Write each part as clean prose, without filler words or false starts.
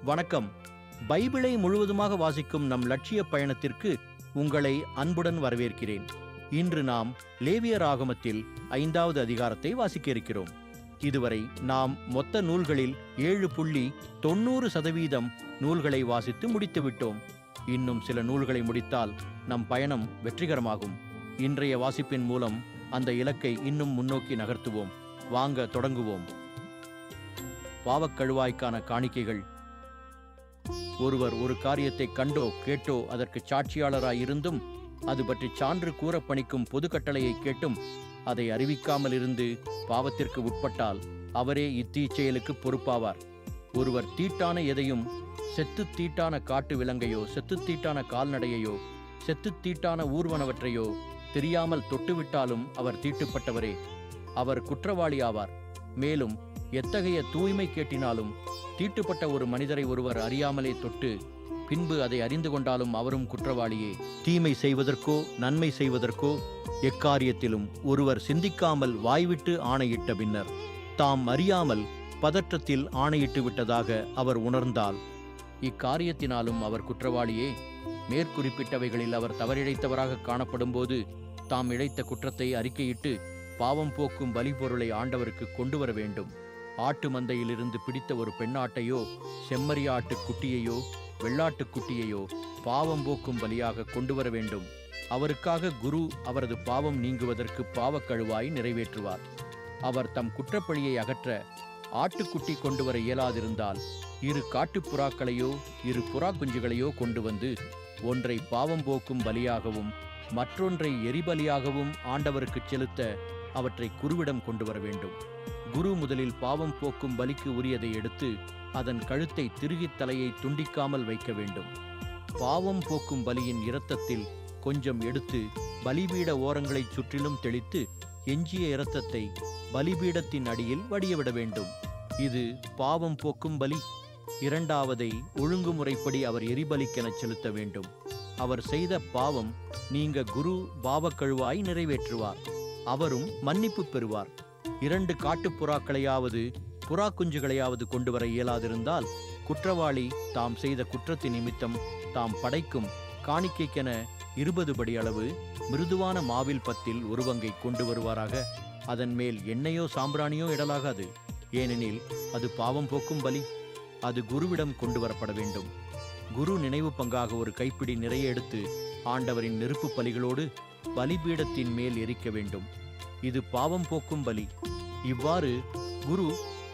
வணக்கம். பைபிளை முழுவதுமாக வாசிக்கும் நம் லட்சிய பயணத்திற்கு உங்களை அன்புடன் வரவேற்கிறேன். இன்று நாம் லேவியராகமத்தில் 5வது அதிகாரத்தை வாசிக்க இருக்கிறோம். இதுவரை நாம் மொத்த நூல்களில் 7.90% நூல்களை வாசித்து முடித்துவிட்டோம். இன்னும் சில நூல்களை முடித்தால் நம் பயணம் வெற்றிகரமாகும். இன்றைய வாசிப்பின் மூலம் அந்த இலக்கை இன்னும் முன்னோக்கி நகர்த்துவோம். வாங்க தொடங்குவோம். பாவக்கழுவாய்க்கான காணிக்கைகள். ஒருவர் ஒரு காரியத்தை கண்டோ கேட்டோ அதற்கு சாட்சியாளராயிருந்தும் அது பற்றி சான்று கூற பணிக்கும் பொது கட்டளையை கேட்டும் அதை அறிவிக்காமல் இருந்து பாவத்திற்கு உட்பட்டால் அவரே இத்தீச்செயலுக்கு பொறுப்பாவார். ஒருவர் தீட்டான எதையும், செத்து தீட்டான காட்டு விலங்கையோ, செத்து தீட்டான கால்நடையையோ, செத்து தீட்டான ஊர்வனவற்றையோ தெரியாமல் தொட்டுவிட்டாலும் அவர் தீட்டுப்பட்டவரே, அவர் குற்றவாளி ஆவார். மேலும் எத்தகைய தூய்மை கேட்டினாலும் தீட்டுப்பட்ட ஒரு மனிதரை ஒருவர் அறியாமலே தொட்டு பின்பு அதை அறிந்து கொண்டாலும் அவரும் குற்றவாளியே. தீமை செய்வதற்கோ நன்மை செய்வதற்கோ எக்காரியத்திலும் ஒருவர் சிந்திக்காமல் வாய்விட்டு ஆணையிட்ட பின்னர் தாம் அறியாமல் பதற்றத்தில் ஆணையிட்டு விட்டதாக அவர் உணர்ந்தால் இக்காரியத்தினாலும் அவர் குற்றவாளியே. மேற்குறிப்பிட்டவைகளில் அவர் தவறிழைத்தவராக காணப்படும்போது தாம் இழைத்த குற்றத்தை அறிக்கையிட்டு பாவம் போக்கும் பலிபொருளை ஆண்டவருக்கு கொண்டு வர வேண்டும். ஆட்டு மந்தையிலிருந்து பிடித்த ஒரு பெண்ணாட்டையோ, செம்மறியாட்டு குட்டியையோ, வெள்ளாட்டுக் குட்டியையோ பாவம் போக்கும் பலியாக கொண்டு வர வேண்டும். அவருக்காக குரு அவரது பாவம் நீங்குவதற்கு பாவக்கழுவாய் நிறைவேற்றுவார். அவர் தம் குற்றப்பழியை அகற்ற ஆட்டுக்குட்டி கொண்டு வர இயலாதிருந்தால் 2 காட்டுப்புறாக்களையோ 2 புறா குஞ்சுகளையோ கொண்டு வந்து ஒன்றை பாவம் போக்கும் பலியாகவும் மற்றொன்றை எரிபலியாகவும் ஆண்டவருக்கு செலுத்த அவற்றை குருவிடம் கொண்டு வர வேண்டும். குரு முதலில் பாவம் போக்கும் பலிக்கு உரியதை எடுத்து அதன் கழுத்தை திருகி தலையை துண்டிக்காமல் வைக்க வேண்டும். பாவம் போக்கும் பலியின் இரத்தத்தில் கொஞ்சம் எடுத்து பலிபீட ஓரங்களைச் சுற்றிலும் தெளித்து எஞ்சிய இரத்தத்தை பலிபீடத்தின் அடியில் வடியவிட வேண்டும். இது பாவம் போக்கும் பலி. 2வதை ஒழுங்குமுறைப்படி அவர் எரிபலிக்கென செலுத்த வேண்டும். அவர் செய்த பாவம் நீங்க குரு பாவக்கழுவாய் நிறைவேற்றுவார். அவரும் மன்னிப்பு பெறுவார். 2 காட்டுப்புறாக்களையாவது புறா குஞ்சுகளையாவது கொண்டு வர இயலாதிருந்தால் குற்றவாளி தாம் செய்த குற்றத்தின் நிமித்தம் தாம் படைக்கும் காணிக்கைக்கென 20 படி அளவு மிருதுவான மாவில் பத்தில் ஒரு பங்கை கொண்டு வருவாராக. அதன் மேல் எண்ணெயோ சாம்பிராணியோ இடலாகாது. ஏனெனில் அது பாவம் போக்கும் பலி. அது குருவிடம் கொண்டு வரப்பட வேண்டும். குரு நினைவு பங்காக ஒரு கைப்பிடி நிறைய எடுத்து ஆண்டவரின் நெருப்பு பலிகளோடு பலிபீடத்தின் மேல் எரிக்க வேண்டும். இது பாவம் போக்கும் பலி. இவ்வாறு குரு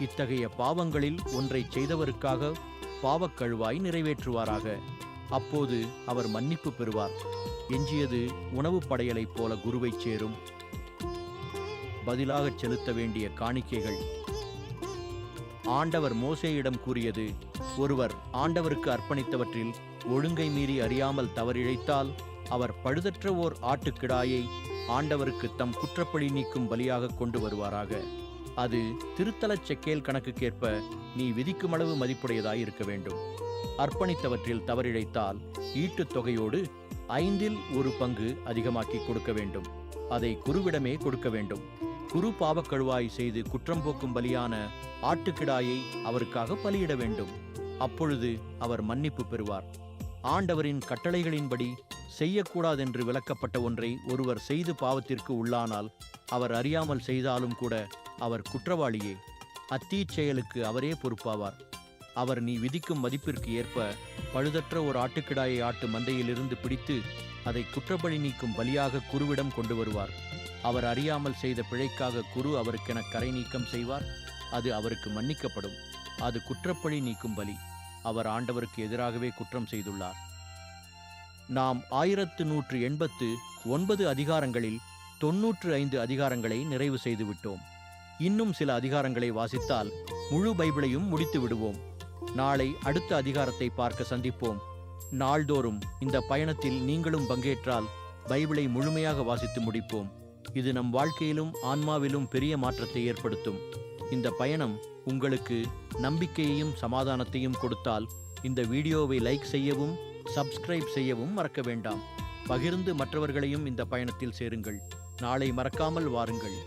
இத்தகைய பாவங்களில் ஒன்றை செய்தவருக்காக பாவக்கழுவாய் நிறைவேற்றுவாராக. அப்போது அவர் மன்னிப்பு பெறுவார். எஞ்சியது உணவு படையலைப் போல குருவைச் சேரும். பதிலாகச் செலுத்த வேண்டிய காணிக்கைகள். ஆண்டவர் மோசேயிடம் கூறியது, ஒருவர் ஆண்டவருக்கு அர்ப்பணித்தவற்றில் ஒழுங்கை மீறி அறியாமல் தவறிழைத்தால் அவர் பழுதற்ற ஓர் ஆட்டுக்கிடாயை ஆண்டவருக்கு தம் குற்றப்பழி நீக்கும் பலியாக கொண்டு வருவாராக. அது திருத்தலச் செக்கேல் கணக்குக்கேற்ப நீ விதிக்கும் அளவு மதிப்புடையதாய் இருக்க வேண்டும். அர்ப்பணித்தவற்றில் தவறிழைத்தால் ஈட்டுத் தொகையோடு 1/5 பங்கு அதிகமாக்கி கொடுக்க வேண்டும். அதை குருவிடமே கொடுக்க வேண்டும். குரு பாவக்கழுவாய் செய்து குற்றம் போக்கும் பலியான ஆட்டுக்கிடாயை அவருக்காக பலியிட வேண்டும். அப்பொழுது அவர் மன்னிப்பு பெறுவார். ஆண்டவரின் கட்டளைகளின்படி செய்யக்கூடாதென்று விலக்கப்பட்ட ஒன்றை ஒருவர் செய்து பாவத்திற்கு உள்ளானால் அவர் அறியாமல் செய்தாலும் கூட அவர் குற்றவாளியே. அத்தீச்செயலுக்கு அவரே பொறுப்பாவார். அவர் நீ விதிக்கும் மதிப்பிற்கு ஏற்ப பழுதற்ற ஒரு ஆட்டுக்கிடாயை ஆட்டு மந்தையிலிருந்து பிடித்து அதை குற்றப்பழி நீக்கும் பலியாக குருவிடம் கொண்டு வருவார். அவர் அறியாமல் செய்த பிழைக்காக குரு அவருக்கென கரை நீக்கம் செய்வார். அது அவருக்கு மன்னிக்கப்படும். அது குற்றப்பழி நீக்கும் பலி. அவர் ஆண்டவருக்கு எதிராகவே குற்றம் செய்துள்ளார். நாம் 1189 அதிகாரங்களில் 95 அதிகாரங்களை நிறைவு செய்துவிட்டோம். இன்னும் சில அதிகாரங்களை வாசித்தால் முழு பைபிளையும் முடித்து விடுவோம். நாளை அடுத்த அதிகாரத்தை பார்க்க சந்திப்போம். நாள்தோறும் இந்த பயணத்தில் நீங்களும் பங்கேற்றால் பைபிளை முழுமையாக வாசித்து முடிப்போம். இது நம் வாழ்க்கையிலும் ஆன்மாவிலும் பெரிய மாற்றத்தை ஏற்படுத்தும். இந்த பயணம் உங்களுக்கு நம்பிக்கையையும் சமாதானத்தையும் கொடுத்தால் இந்த வீடியோவை லைக் செய்யவும் சப்ஸ்கிரைப் செய்யவும் மறக்க வேண்டாம். பகிர்ந்து மற்றவர்களையும் இந்த பயணத்தில் சேருங்கள். நாளை மறக்காமல் வாருங்கள்.